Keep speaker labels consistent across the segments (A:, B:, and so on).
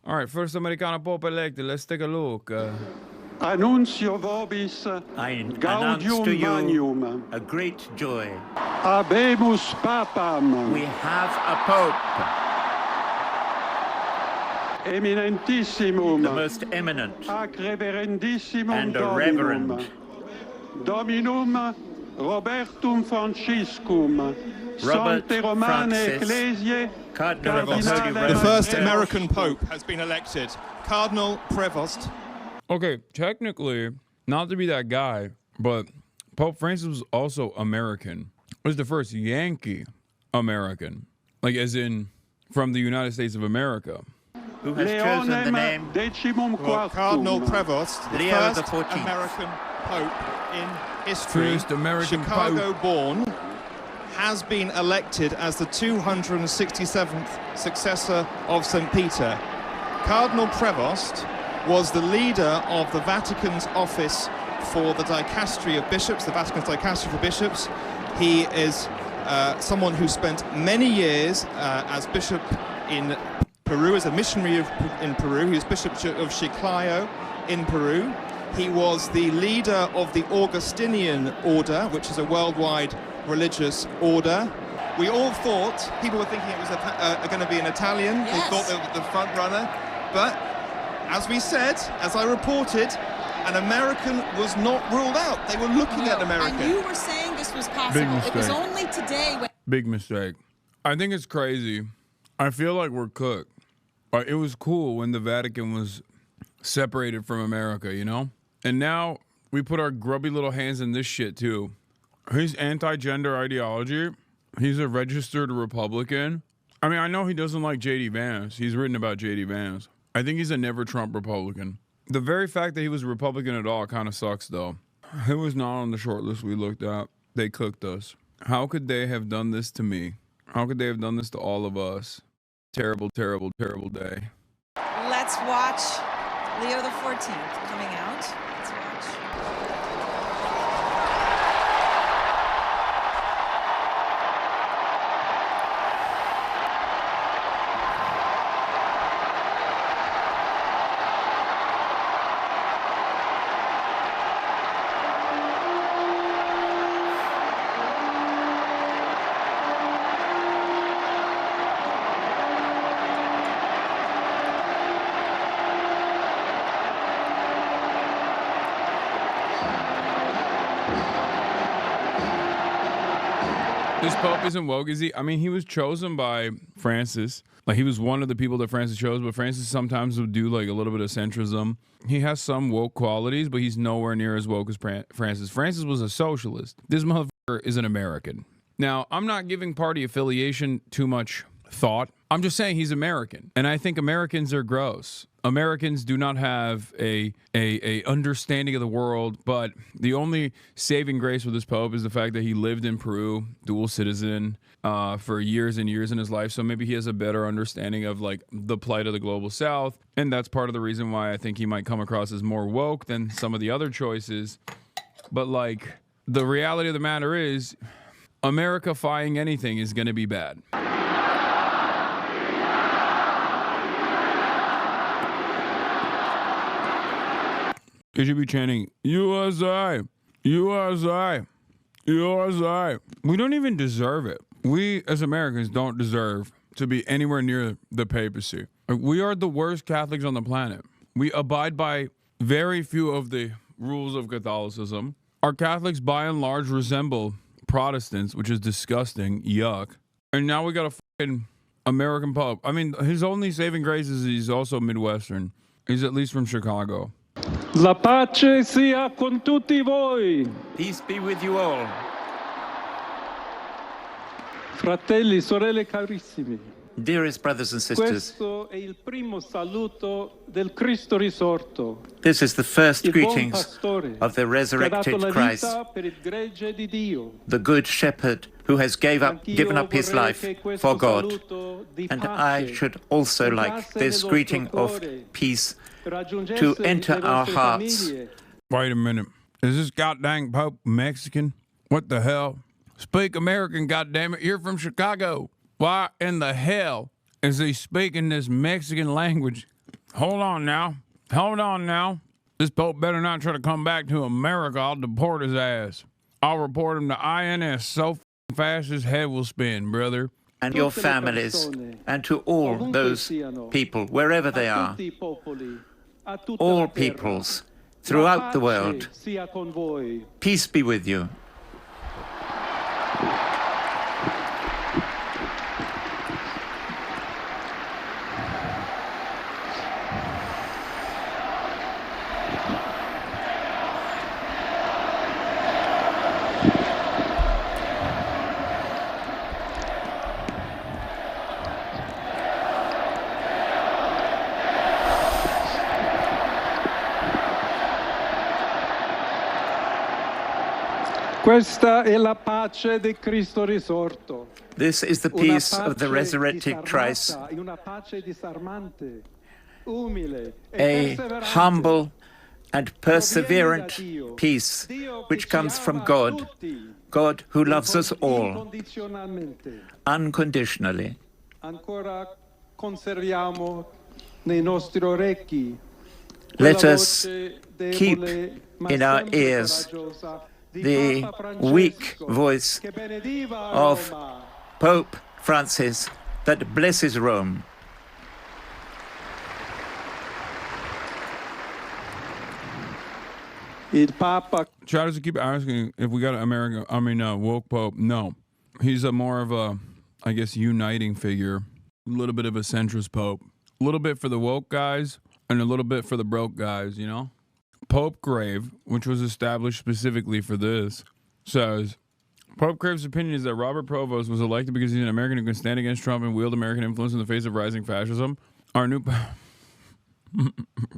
A: All right, first Americano Pope elected. Let's take a look.
B: Annuncio vobis
C: I announce
B: gaudium
C: to you
B: magnum.
C: a great joy.
B: Habemus papam.
C: We have a pope,
B: Eminentissimum.
C: the most eminent
B: Ac reverendissimum
C: and a
B: Dominum.
C: reverend
B: Dominum Robertum Franciscum.
C: Robert
B: Sancte Romane
C: Francis,
B: Ecclesiae.
C: Cardinal of the Holy
B: Cardinale
D: The first
B: Andreas.
D: American Pope has been elected. Cardinal Prevost.
A: Okay, technically, not to be that guy, but Pope Francis was also American. Was the first Yankee American, like as in from the United States of America.
C: who has chosen the
B: Leonem
C: name
B: Decimum
D: Well,
B: Quartum.
D: Cardinal Prevost, the
C: Leo
D: first
C: the 14th.
D: American Pope in history,
A: First American
D: Chicago-born, has been elected as the 267th successor of St. Peter. Cardinal Prevost was the leader of the Vatican's office for the dicastery of bishops, the Vatican's dicastery for bishops. He is someone who spent many years as bishop in Peru, as a missionary in Peru. He was Bishop of Chiclayo in Peru. He was the leader of the Augustinian order, which is a worldwide religious order. We all thought, people were thinking it was going to be an Italian.
E: Yes.
D: They thought they were the front runner. But as we said, as I reported, an American was not ruled out. They were looking at America.
E: And you were saying this was possible. It was
A: mistake.
E: only today when
A: Big mistake. I think it's crazy. I feel like we're cooked. It was cool when the Vatican was separated from America, you know? And now we put our grubby little hands in this shit too. His anti-gender ideology, he's a registered Republican. I mean, I know he doesn't like J.D. Vance. He's written about J.D. Vance. I think he's a never Trump Republican. The very fact that he was a Republican at all kind of sucks, though. It was not on the short list we looked at. They cooked us. How could they have done this to me? How could they have done this to all of us? Terrible, terrible, terrible day.
E: let's watch Leo the 14th coming out. Let's watch.
A: This Pope isn't woke, is he? I mean, he was chosen by Francis. Like, he was one of the people that Francis chose, but Francis sometimes would do, like, a little bit of centrism. He has some woke qualities, but he's nowhere near as woke as Francis. Francis was a socialist. This motherfucker is an American. Now, I'm not giving party affiliation too much thought. I'm just saying he's American. And I think Americans are gross. Americans do not have a understanding of the world, but the only saving grace with this Pope is the fact that he lived in Peru, dual citizen, for years and years in his life. So maybe he has a better understanding of like the plight of the global South. And that's part of the reason why I think he might come across as more woke than some of the other choices. But like, the reality of the matter is, America-fying anything is going to be bad. You should be chanting, USA, USA, USA. We don't even deserve it. We, as Americans, don't deserve to be anywhere near the papacy. We are the worst Catholics on the planet. We abide by very few of the rules of Catholicism. Our Catholics, by and large, resemble Protestants, which is disgusting. Yuck. And now we got a fucking American Pope. I mean, his only saving grace is he's also Midwestern. He's at least from Chicago.
B: La pace sia con tutti voi.
C: Peace be with you all.
B: Fratelli, sorelle carissimi.
C: Dearest brothers and sisters,
B: Questo è il primo saluto del Cristo risorto.
C: this is the first
B: Il buon
C: greetings
B: pastore
C: of the
B: che ha dato
C: resurrected
B: la
C: Christ,
B: vita per il gregge di Dio.
C: the good shepherd who has given up his
B: Anch'io
C: life
B: vorrei che questo
C: for God.
B: saluto di
C: And
B: pace
C: I should also like
B: entrasse
C: this
B: nel
C: greeting
B: vostro
C: of
B: cuore,
C: peace
B: raggiungesse
C: to
B: le
C: enter our
B: vostre
C: hearts.
B: famiglie.
A: Wait a minute. Is this goddamn Pope Mexican? What the hell? Speak American, goddammit. You're from Chicago. Why in the hell is he speaking this Mexican language? Hold on now. Hold on now. This Pope better not try to come back to America. I'll deport his ass. I'll report him to INS so fast his head will spin, brother.
C: And your families, and to all those people, wherever they are, all peoples throughout the world, peace be with you.
B: Questa è la pace di Cristo risorto.
C: This is the peace of the resurrected Christ,
B: Una pace disarmante, umile
C: a
B: e perseverante.
C: humble and perseverant peace which comes from God, God who loves us all
B: Incondizionalmente.
C: unconditionally.
B: Ancora conserviamo nei nostri orecchi
C: Let
B: quella
C: us
B: voce
C: keep
B: debole, ma
C: in our
B: sempre
C: ears
B: coraggiosa di
C: the
B: Papa Francesco,
C: weak voice
B: che benediva
C: of
B: Roma.
C: Pope Francis that blesses Rome.
B: Il Papa
A: Try to keep asking if we got an woke Pope. No. He's a more of a, I guess, uniting figure. A little bit of a centrist Pope. A little bit for the woke guys and a little bit for the broke guys, you know? Pope Grave, which was established specifically for this, says, Pope Grave's opinion is that Robert Provost was elected because he's an American who can stand against Trump and wield American influence in the face of rising fascism. Our new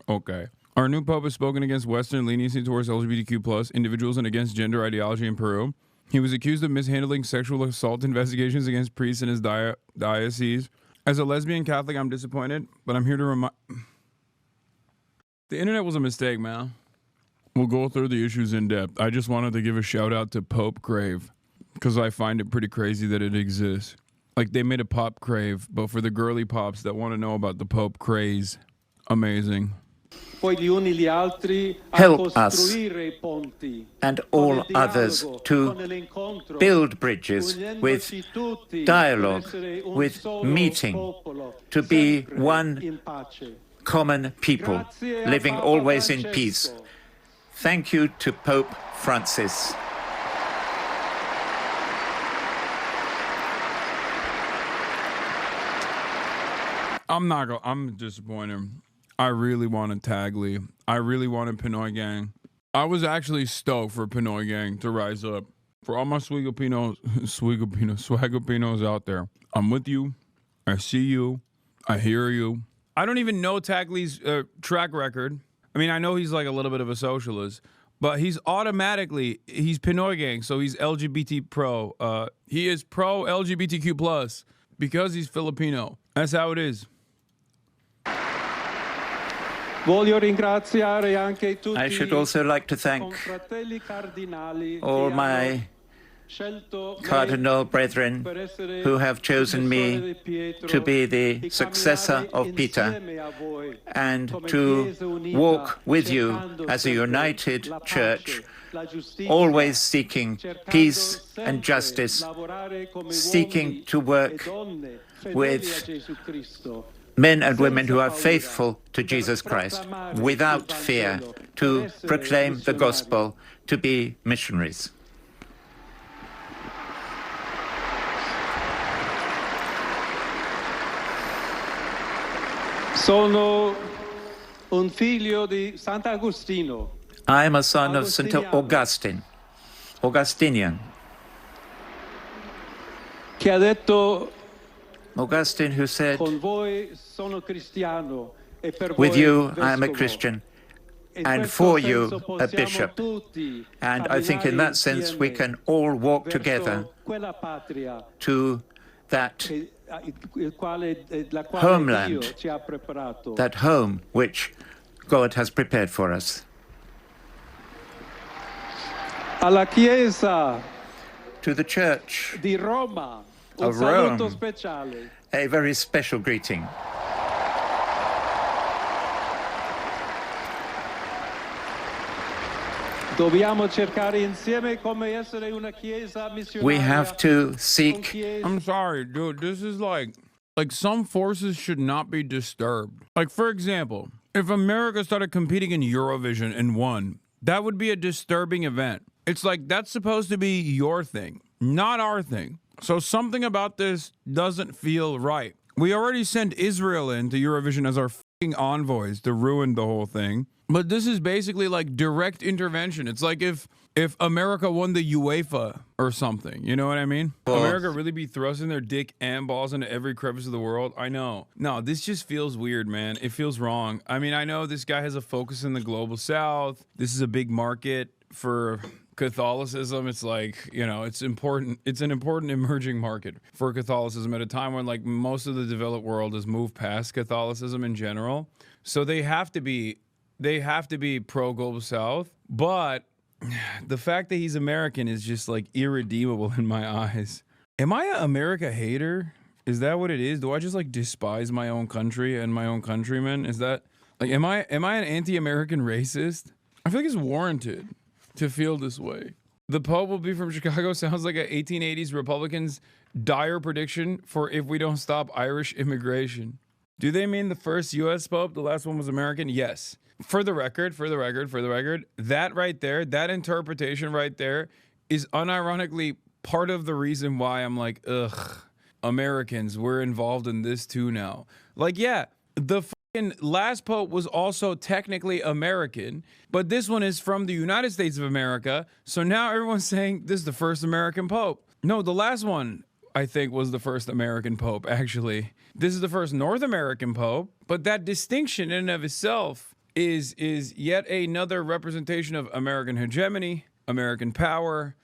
A: okay. Our new Pope has spoken against Western leniency towards LGBTQ plus individuals and against gender ideology in Peru. He was accused of mishandling sexual assault investigations against priests in his diocese. As a lesbian Catholic, I'm disappointed, but I'm here to remind... The internet was a mistake, man. We'll go through the issues in depth. I just wanted to give a shout out to Pope Grave because I find it pretty crazy that it exists. Like, they made a pop crave, but for the girly pops that want to know about the Pope craze, amazing.
B: poi gli uni gli altri a
C: Help us
B: costruire I ponti
C: and
B: con
C: all
B: il dialogo,
C: others
B: con
C: to
B: l'incontro,
C: build bridges with
B: unendoci tutti
C: dialogue,
B: per essere un
C: with
B: solo
C: meeting,
B: popolo,
C: to be
B: sempre
C: one
B: in pace.
C: common people,
B: Grazie a
C: living
B: Papa
C: always in
B: Francesco.
C: peace. Thank you to Pope Francis.
A: I'm disappointed. I really wanted Tag Lee. I really wanted Pinoy Gang. I was actually stoked for Pinoy Gang to rise up. For all my Swagapinos out there, I'm with you. I see you. I hear you. I don't even know Tag Lee's track record. I mean, I know he's like a little bit of a socialist, but he's Pinoy Gang, so he's LGBT pro. He is pro LGBTQ plus because he's Filipino. That's how it is.
B: Voglio ringraziare anche tutti
C: I should also like to thank
B: confratelli cardinali
C: all
B: che
C: my
B: hanno scelto me
C: cardinal brethren
B: per essere
C: who have chosen me
B: successore di Pietro,
C: to be the
B: di
C: successor
B: camminare
C: of Peter
B: insieme a voi
C: and
B: come
C: to
B: Chiesa unita,
C: walk with you
B: cercando
C: as a
B: sempre
C: united
B: la pace,
C: church,
B: la giustizia,
C: always seeking
B: cercando
C: peace and
B: sempre
C: justice,
B: lavorare come
C: seeking
B: uomini
C: to
B: e
C: work
B: donne fedeli
C: with
B: a Gesù Cristo.
C: men and women who are faithful to Jesus Christ, without fear, to proclaim the gospel, to be missionaries.
B: Sono un figlio di Sant'Agostino,
C: I am a son of St. Augustine, Augustinian.
B: che ha detto:
C: Augustine who said,
B: con voi sono cristiano e per
C: with
B: voi
C: you I am a
B: vescovo.
C: Christian,
B: In
C: and
B: questo
C: for
B: senso
C: you a
B: possiamo
C: bishop.
B: tutti
C: And I think in that sense we can all walk
B: verso
C: together
B: quella patria
C: to that
B: la quale
C: homeland,
B: Dio ci ha preparato.
C: that home which God has prepared for us.
B: Alla Chiesa
C: To the Church
B: di Roma, un
C: of
B: saluto
C: Rome.
B: speciale.
C: a very special greeting. We have to seek.
A: I'm sorry, dude. This is like some forces should not be disturbed. Like, for example, if America started competing in Eurovision and won, that would be a disturbing event. It's like that's supposed to be your thing, not our thing. So something about this doesn't feel right. We already sent Israel into Eurovision as our fucking envoys to ruin the whole thing. But this is basically like direct intervention. It's like if America won the UEFA or something, you know what I mean? America really be thrusting their dick and balls into every crevice of the world. I know. No, this just feels weird, man. It feels wrong. I mean, I know this guy has a focus in the global south. This is a big market for Catholicism. It's like, you know, it's important. It's an important emerging market for Catholicism at a time when like most of the developed world has moved past Catholicism in general. So they have to be pro global south, but the fact that he's American is just like irredeemable in my eyes. Am I an America hater? Is that what it is? Do I just like despise my own country and my own countrymen? Is that like, am I an anti-American racist? I feel like it's warranted to feel this way. The Pope will be from Chicago sounds like an 1880s Republicans' dire prediction for if we don't stop Irish immigration. Do they mean the first U.S. Pope? The last one was American? Yes. For the record, that right there, that interpretation right there is unironically part of the reason why I'm like, ugh, Americans, we're involved in this too now. Like, yeah, the fucking last Pope was also technically American, but this one is from the United States of America. So now everyone's saying this is the first American Pope. No, the last one, I think, was the first American Pope, actually. This is the first North American Pope, but that distinction in and of itself is yet another representation of American hegemony, American power,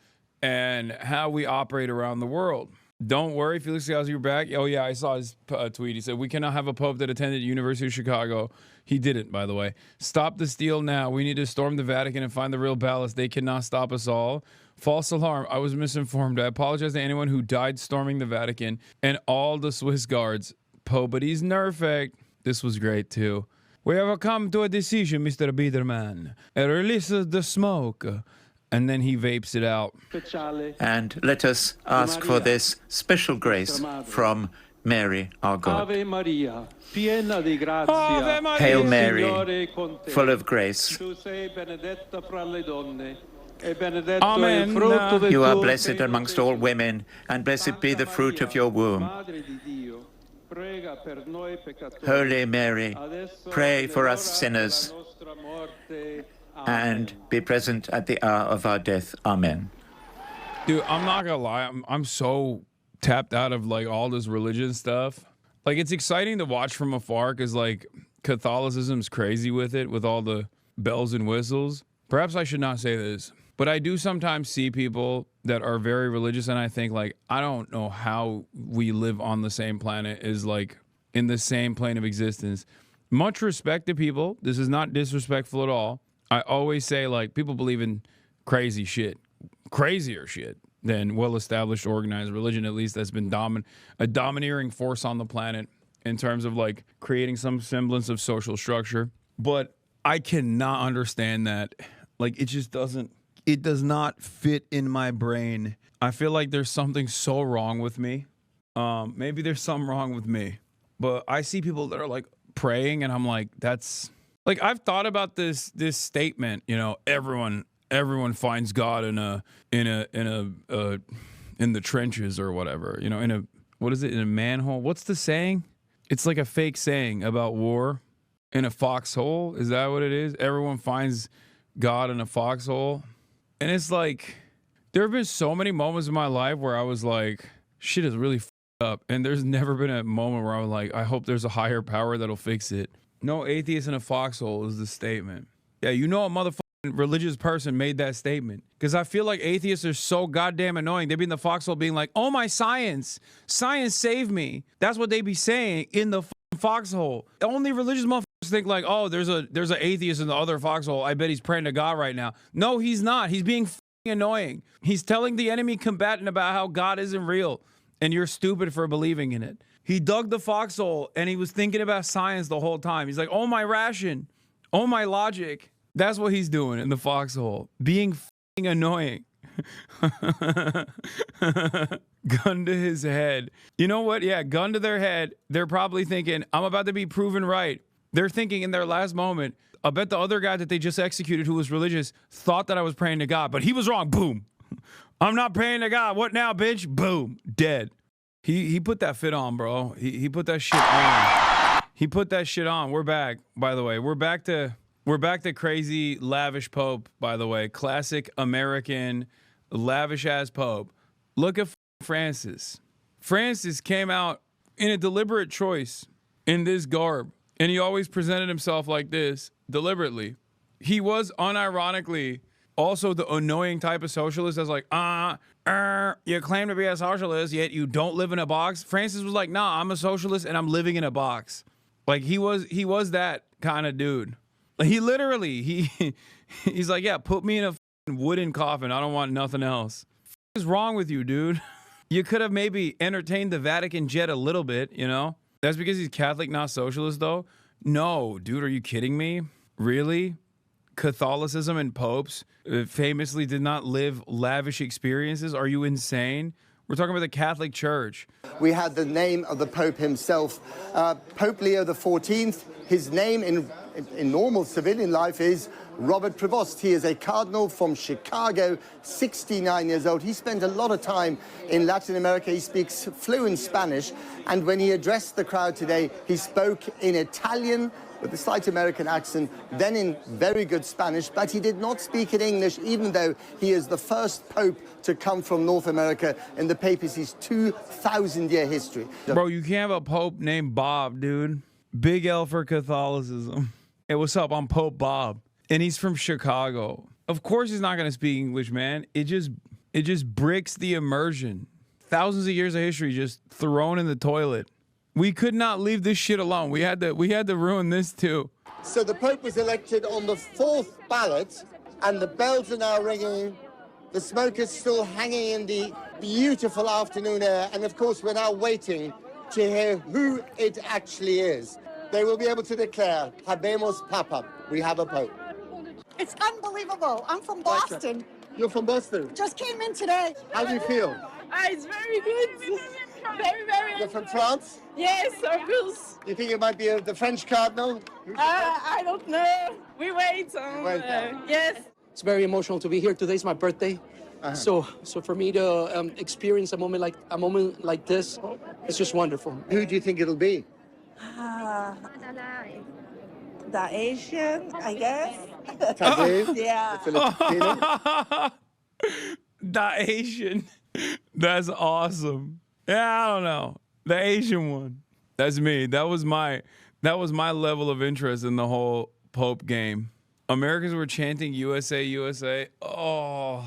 A: and how we operate around the world. Don't worry, Felix Gauzy, you're back. Oh yeah, I saw his tweet. He said, we cannot have a Pope that attended University of Chicago. He didn't, by the way. Stop the steal now. We need to storm the Vatican and find the real ballast. They cannot stop us all. False alarm. I was misinformed. I apologize to anyone who died storming the Vatican and all the Swiss guards. Pope, but he's nerfect. This was great too. We have come to a decision, Mr. Biederman. Release the smoke. And then he vapes it out.
C: And let us ask for this special grace from Mary, our God.
B: Ave Maria, piena di grazia.
C: Hail Mary, full of grace.
B: Tu sei benedetta fra le donne, e benedetto
A: Amen.
B: il frutto del
C: You are
B: tuo
C: blessed
B: seno,
C: amongst all women, and blessed be the fruit of your womb.
B: Madre di Dio, prega per noi peccatori.
C: Holy Mary,
B: Adesso
C: pray for
B: e
C: us
B: l'ora
C: sinners,
B: della nostra morte.
C: and be present at the hour of our death. Amen.
A: Dude, I'm not gonna lie. I'm so tapped out of like all this religion stuff. Like, it's exciting to watch from afar because like Catholicism's crazy with it, with all the bells and whistles. Perhaps I should not say this, but I do sometimes see people that are very religious, and I think like, I don't know how we live on the same planet, is like in the same plane of existence. Much respect to people. This is not disrespectful at all. I always say, like, people believe in crazy shit, crazier shit than well-established organized religion, at least that's been a domineering force on the planet in terms of, like, creating some semblance of social structure. But I cannot understand that. Like, it just doesn't, it does not fit in my brain. I feel like there's something so wrong with me. Maybe there's something wrong with me. But I see people that are, like, praying, and I'm like, that's... Like, I've thought about this statement, you know, everyone finds God in the trenches or whatever, you know, in a manhole? What's the saying? It's like a fake saying about war. In a foxhole? Is that what it is? Everyone finds God in a foxhole. And it's like, there have been so many moments in my life where I was like, shit is really up. And there's never been a moment where I was like, I hope there's a higher power that'll fix it. No atheist in a foxhole is the statement. Yeah, you know a motherfucking religious person made that statement. Because I feel like atheists are so goddamn annoying. They be in the foxhole being like, oh my science saved me. That's what they be saying in the foxhole. Only religious motherfuckers think like, oh, there's an atheist in the other foxhole. I bet he's praying to God right now. No, he's not. He's being annoying. He's telling the enemy combatant about how God isn't real. And you're stupid for believing in it. He dug the foxhole and he was thinking about science the whole time. He's like, oh, my ration. Oh, my logic. That's what he's doing in the foxhole. Being f***ing annoying. Gun to his head. You know what? Yeah, gun to their head. They're probably thinking, I'm about to be proven right. They're thinking in their last moment, I bet the other guy that they just executed who was religious thought that I was praying to God, but he was wrong. Boom. I'm not praying to God. What now, bitch? Boom. Dead. He put that fit on, bro. He put that shit on. He put that shit on. We're back, by the way. We're back to crazy, lavish Pope, by the way. Classic American, lavish-ass Pope. Look at Francis. Francis came out in a deliberate choice in this garb, and he always presented himself like this, deliberately. He was unironically also the annoying type of socialist that's like, you claim to be a socialist, yet you don't live in a box. Francis was like, nah, I'm a socialist and I'm living in a box. Like he was that kind of dude. Like he literally, he's like, yeah, put me in a wooden coffin. I don't want nothing else. What is wrong with you, dude? You could have maybe entertained the Vatican jet a little bit, you know? That's because he's Catholic, not socialist, though. No, dude, are you kidding me? Really? Catholicism and popes famously did not live lavish experiences. Are you insane? We're talking about the Catholic Church.
F: We had the name of the Pope himself, Pope Leo XIV. His name in normal civilian life is Robert Prevost. He is a cardinal from Chicago, 69 years old. He spent a lot of time in Latin America. He speaks fluent Spanish. And when he addressed the crowd today, he spoke in Italian with a slight American accent, then in very good Spanish, but he did not speak in English, even though he is the first Pope to come from North America in the papacy's 2,000-year history.
A: Bro, you can't have a Pope named Bob, dude. Big L for Catholicism. Hey, what's up? I'm Pope Bob. And he's from Chicago. Of course he's not going to speak English, man. It just bricks the immersion. Thousands of years of history just thrown in the toilet. We could not leave this shit alone. We had to ruin this too.
F: So the Pope was elected on the 4th ballot, and the bells are now ringing. The smoke is still hanging in the beautiful afternoon air, and of course we're now waiting to hear who it actually is. They will be able to declare, Habemus Papam, we have a Pope.
G: It's unbelievable. I'm from Boston.
F: You're from Boston?
G: Just came in today.
F: How do you feel?
H: It's very good. Very, very.
F: You're from France?
H: Yes, of course.
F: You think it might be the French cardinal?
H: I don't know. We wait. Yes.
I: It's very emotional to be here. Today's my birthday. So for me to experience a moment like this, it's just wonderful.
F: Who do you think it'll be?
G: The Asian, I guess. Yeah.
A: The Asian. That's awesome. Yeah, I don't know. The Asian one. That's me. That was my level of interest in the whole Pope game. Americans were chanting USA, USA. Oh,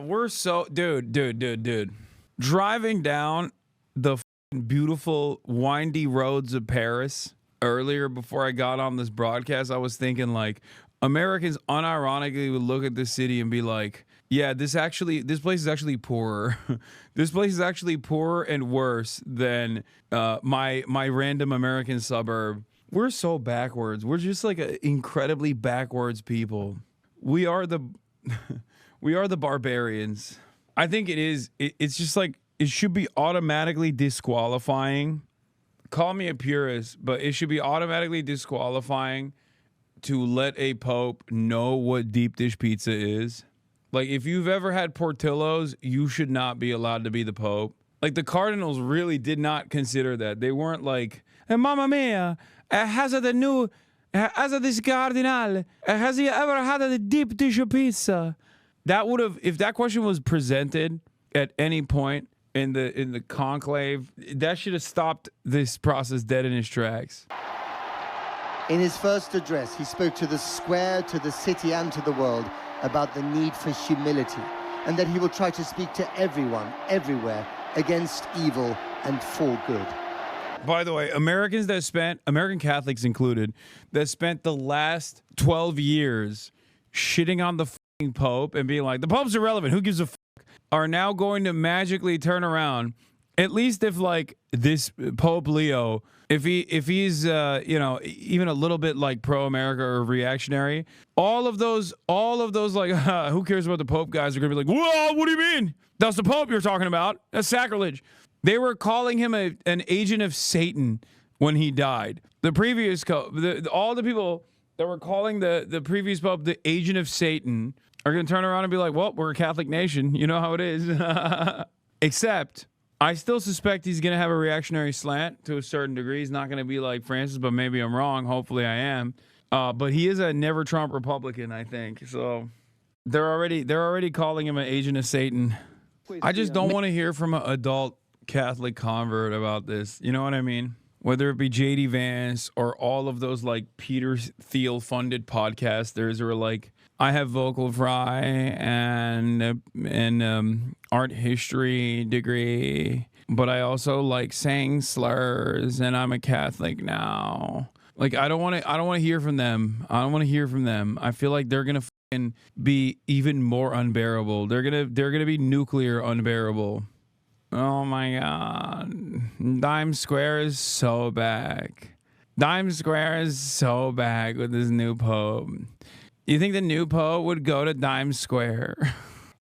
A: we're so dude. Driving down the beautiful windy roads of Paris earlier before I got on this broadcast, I was thinking like Americans unironically would look at this city and be like, yeah, this place is actually poorer. This place is actually poorer and worse than my random American suburb. We're so backwards. We're just like an incredibly backwards people. We are the barbarians. I think it is. It's just like it should be automatically disqualifying. Call me a purist, but it should be automatically disqualifying to let a pope know what deep dish pizza is. Like, if you've ever had Portillo's, you should not be allowed to be the Pope. Like, the Cardinals really did not consider that. They weren't like, hey, Mamma Mia, has this Cardinal, has he ever had a deep dish pizza? That would have, if that question was presented at any point in the conclave, that should have stopped this process dead in its tracks.
F: In his first address, he spoke to the square, to the city, and to the world about the need for humility, and that he will try to speak to everyone, everywhere, against evil and for good.
A: By the way, American Catholics included, that spent the last 12 years shitting on the fucking Pope and being like, the Pope's irrelevant, who gives a fuck, are now going to magically turn around At least if like this Pope Leo, if he's even a little bit like pro-America or reactionary, all of those like who cares about the Pope guys are gonna be like, whoa, what do you mean? That's the Pope you're talking about. That's sacrilege. They were calling him an agent of Satan when he died. The previous all the people that were calling the previous Pope the agent of Satan are gonna turn around and be like, well, we're a Catholic nation. You know how it is. Except I still suspect he's going to have a reactionary slant to a certain degree. He's not going to be like Francis, but maybe I'm wrong. Hopefully I am. But he is a never Trump Republican, I think. So they're already calling him an agent of Satan. I just don't want to hear from an adult Catholic convert about this. You know what I mean? Whether it be JD Vance or all of those like Peter Thiel funded podcasters or like I have vocal fry and art history degree, but I also like saying slurs and I'm a Catholic now. Like I don't want to hear from them. I don't want to hear from them. I feel like they're going to be even more unbearable. They're going to be nuclear unbearable. Oh my God. Dime Square is so back. Dime Square is so back with this new Pope. You think the new Pope would go to Dime Square?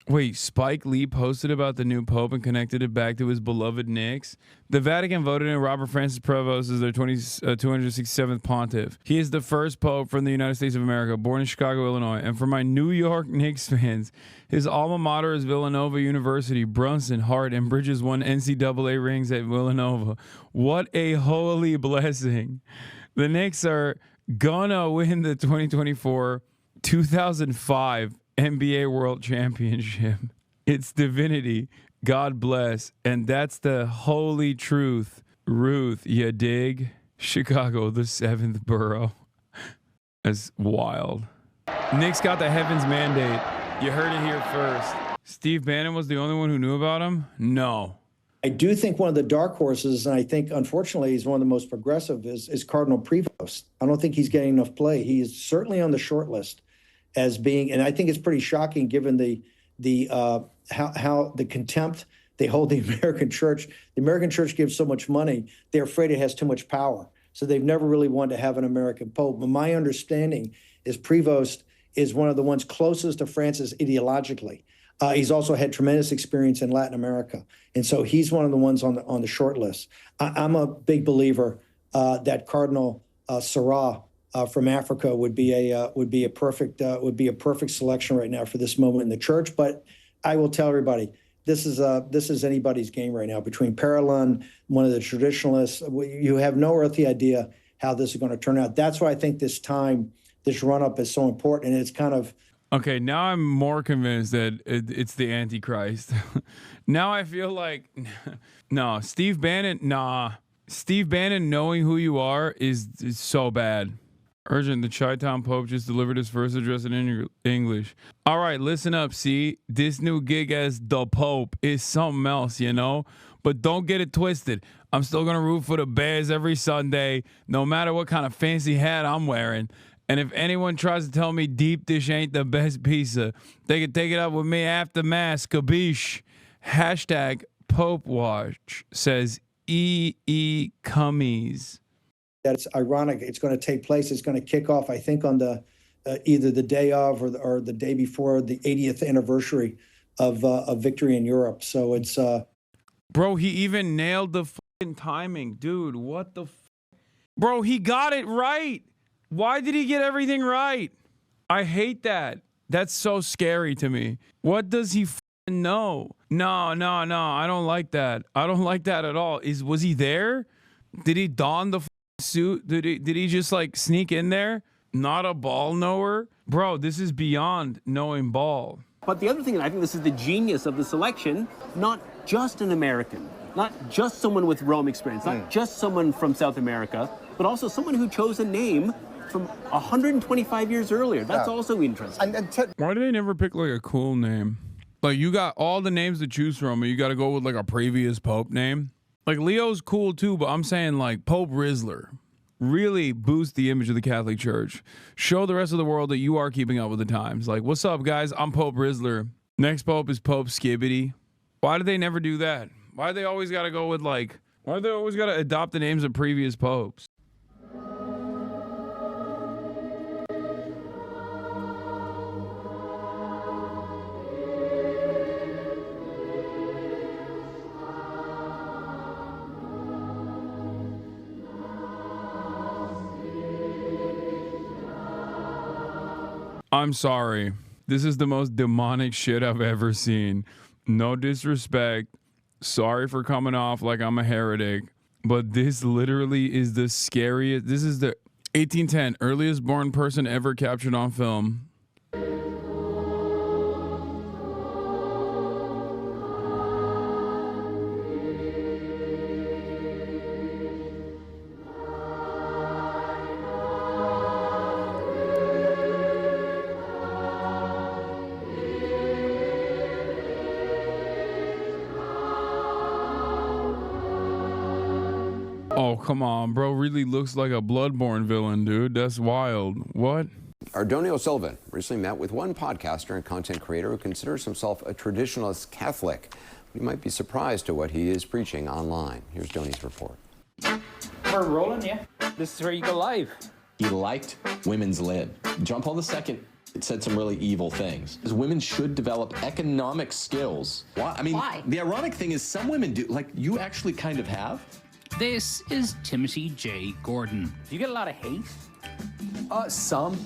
A: Wait, Spike Lee posted about the new Pope and connected it back to his beloved Knicks. The Vatican voted in Robert Francis Prevost as their 267th pontiff. He is the first Pope from the United States of America, born in Chicago, Illinois. And for my New York Knicks fans, his alma mater is Villanova University. Brunson, Hart, and Bridges won NCAA rings at Villanova. What a holy blessing. The Knicks are gonna win the 2024-2005 NBA World Championship. It's divinity. God bless. And that's the holy truth. Ruth, you dig? Chicago, the 7th borough. That's wild. Knicks got the heavens mandate. You heard it here first. Steve Bannon was the only one who knew about him? No.
J: I do think one of the dark horses, and I think, unfortunately, he's one of the most progressive, is Cardinal Prevost. I don't think he's getting enough play. He is certainly on the short list as being, and I think it's pretty shocking given how the contempt they hold the American church. The American church gives so much money, they're afraid it has too much power. So they've never really wanted to have an American Pope. But my understanding is Prevost is one of the ones closest to Francis ideologically. He's also had tremendous experience in Latin America. And so he's one of the ones on the short list. I'm a big believer that Cardinal Sarah from Africa would be a perfect selection right now for this moment in the church. But I will tell everybody, this is anybody's game right now. Between Parolin, one of the traditionalists, you have no earthly idea how this is going to turn out. That's why I think this run-up is so important. And it's kind of...
A: Okay, now I'm more convinced that it's the Antichrist. Now I feel like... No, Steve Bannon, knowing who you are is so bad. Urgent, the Chi-Town Pope just delivered his first address in English. All right, listen up, see? This new gig as the Pope is something else, you know? But don't get it twisted. I'm still going to root for the Bears every Sunday, no matter what kind of fancy hat I'm wearing. And if anyone tries to tell me deep dish ain't the best pizza, they can take it up with me after Mass, kabish. Hashtag Pope Watch, says E.E. Cummies.
J: That's ironic. It's going to take place. It's going to kick off, I think, on the either the day of or the day before the 80th anniversary of victory in Europe. So it's...
A: Bro, he even nailed the fucking timing. Dude, what the... Bro, he got it right. Why did he get everything right? I hate that. That's so scary to me. What does he know? No. I don't like that. I don't like that at all. Was he there? Did he don the suit? Did he just like sneak in there? Not a ball knower? Bro, this is beyond knowing ball.
K: But the other thing, and I think this is the genius of the selection, not just an American, not just someone with Rome experience, not just someone from South America, but also someone who chose a name from 125 years earlier. That's also interesting.
A: Why do they never pick like a cool name? Like you got all the names to choose from, and you got to go with like a previous Pope name. Like Leo's cool too, but I'm saying like Pope Rizzler. Really boost the image of the Catholic Church. Show the rest of the world that you are keeping up with the times. Like, what's up, guys? I'm Pope Rizzler. Next Pope is Pope Skibbity. Why did they never do that? Why they always got to go with like, why they always got to adopt the names of previous popes? I'm sorry. This is the most demonic shit I've ever seen. No disrespect. Sorry for coming off like I'm a heretic. But this literally is the scariest. This is the 1810, earliest born person ever captured on film. Oh, come on, bro. Really looks like a Bloodborne villain, dude. That's wild. What?
L: Ardoni O'Sullivan recently met with one podcaster and content creator who considers himself a traditionalist Catholic. You might be surprised to what he is preaching online. Here's Doni's report.
M: We're rolling, yeah. This is where you go live.
N: He liked women's lib. John Paul II, it said some really evil things. Women should develop economic skills. Why? I mean, why? The ironic thing is some women do, like you actually kind of have.
O: This is Timothy J. Gordon.
M: Do you get a lot of hate?
P: Some.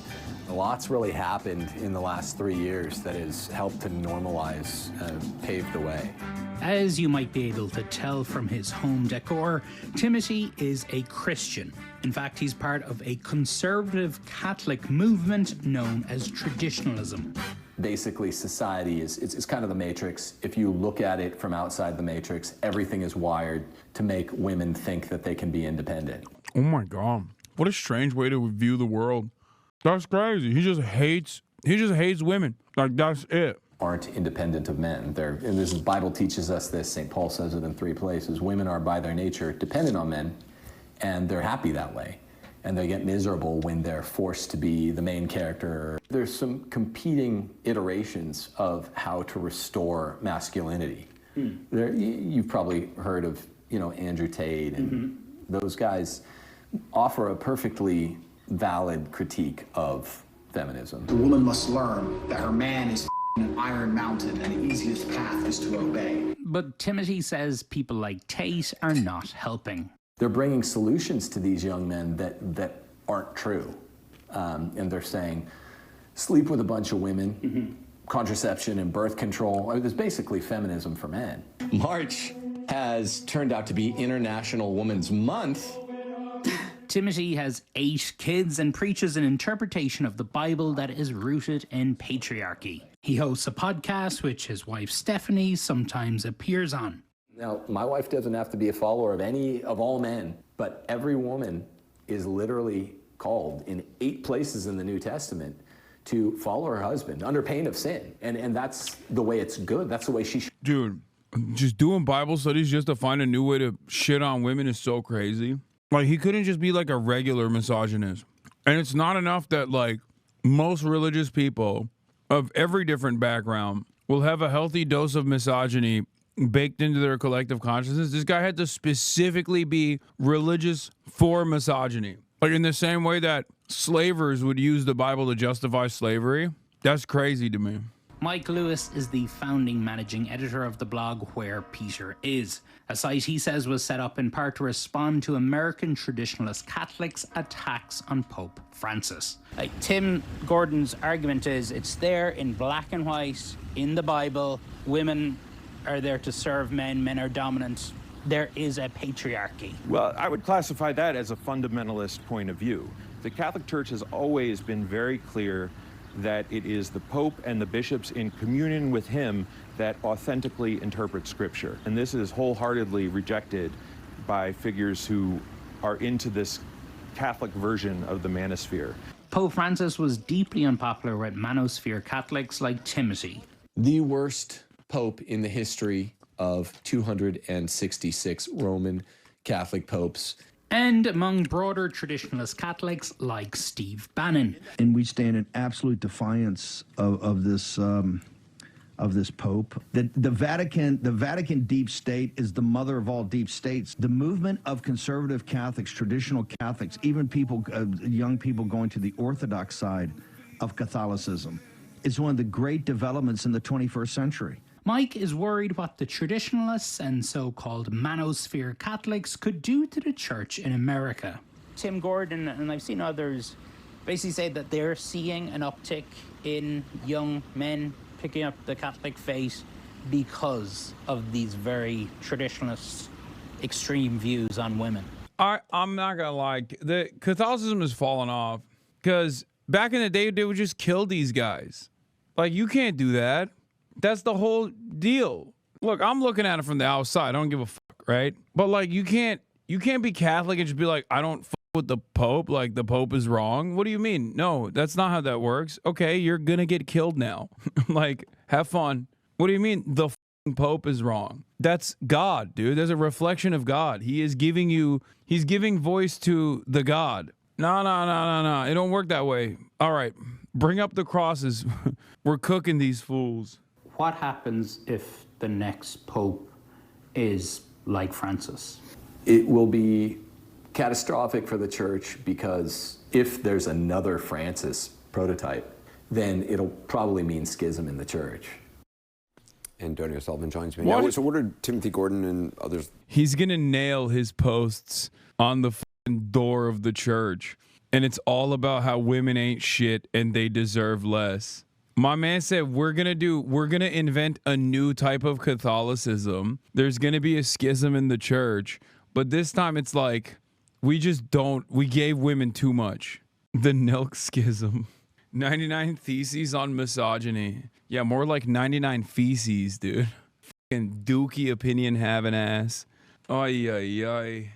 P: A lot's really happened in the last 3 years that has helped to normalize, pave the way.
O: As you might be able to tell from his home decor, Timothy is a Christian. In fact, he's part of a conservative Catholic movement known as traditionalism.
P: Basically, society is kind of the matrix. If you look at it from outside the matrix, everything is wired to make women think that they can be independent.
A: Oh my God. What a strange way to view the world. That's crazy. He just hates women. Like, that's it.
P: Aren't independent of men. And this is, Bible teaches us this. St. Paul says it in 3 places. Women are by their nature dependent on men, and they're happy that way. And they get miserable when they're forced to be the main character. There's some competing iterations of how to restore masculinity. You've probably heard of, Andrew Tate, and those guys offer a perfectly valid critique of feminism.
Q: The woman must learn that her man is an iron mountain and the easiest path is to obey.
O: But Timothy says people like Tate are not helping.
P: They're bringing solutions to these young men that aren't true. And they're saying, sleep with a bunch of women, contraception and birth control. I mean, there's basically feminism for men.
N: March has turned out to be International Women's Month.
O: Timothy has 8 kids and preaches an interpretation of the Bible that is rooted in patriarchy. He hosts a podcast which his wife Stephanie sometimes appears on.
P: Now, my wife doesn't have to be a follower of any of all men, but every woman is literally called in 8 places in the New Testament to follow her husband under pain of sin. And that's the way it's good. That's the way she should.
A: Dude, just doing Bible studies just to find a new way to shit on women is so crazy. Like, he couldn't just be like a regular misogynist. And it's not enough that, like, most religious people of every different background will have a healthy dose of misogyny baked into their collective consciousness. This guy had to specifically be religious for misogyny. Like, in the same way that slavers would use the Bible to justify slavery. That's crazy to me.
O: Mike Lewis is the founding managing editor of the blog Where Peter Is, a site he says was set up in part to respond to American traditionalist Catholics' attacks on Pope Francis.
M: Like Tim Gordon's argument is it's there in black and white in the Bible. Women are there to serve men, men are dominant. There is a patriarchy.
R: Well, I would classify that as a fundamentalist point of view. The Catholic Church has always been very clear that it is the Pope and the bishops in communion with him that authentically interpret Scripture. And this is wholeheartedly rejected by figures who are into this Catholic version of the Manosphere.
O: Pope Francis was deeply unpopular with Manosphere Catholics like Timothy.
N: The worst pope in the history of 266 Roman Catholic popes.
O: And among broader traditionalist Catholics like Steve Bannon.
S: And we stand in absolute defiance of this of this Pope. The Vatican deep state is the mother of all deep states. The movement of conservative Catholics, traditional Catholics, even people, young people going to the Orthodox side of Catholicism, is one of the great developments in the 21st century.
O: Mike is worried what the traditionalists and so-called Manosphere Catholics could do to the church in America. Tim Gordon, and I've seen others, basically say that they're seeing an uptick in young men picking up the Catholic faith because of these very traditionalist, extreme views on women.
A: I'm not gonna lie, the Catholicism has fallen off because back in the day they would just kill these guys. Like, you can't do that. That's the whole deal. Look, I'm looking at it from the outside. I don't give a fuck, right? But like, you can't be Catholic and just be like, I don't fuck with the Pope. Like, the Pope is wrong. What do you mean? No, that's not how that works. Okay, you're gonna get killed now. Like, have fun. What do you mean the Pope is wrong? That's God, dude. There's a reflection of God. He's giving voice to the God. No. It don't work that way. All right, bring up the crosses. We're cooking these fools.
M: What happens if the next Pope is like Francis?
P: It will be catastrophic for the church, because if there's another Francis prototype, then it'll probably mean schism in the church.
L: Antonio Sullivan joins me now. So what are Timothy Gordon and others?
A: He's going to nail his posts on the door of the church. And it's all about how women ain't shit and they deserve less. My man said, we're going to invent a new type of Catholicism. There's going to be a schism in the church. But this time it's like, we gave women too much. The Nilk schism. 99 theses on misogyny. Yeah, more like 99 feces, dude. Fucking dookie opinion having ass. Ay.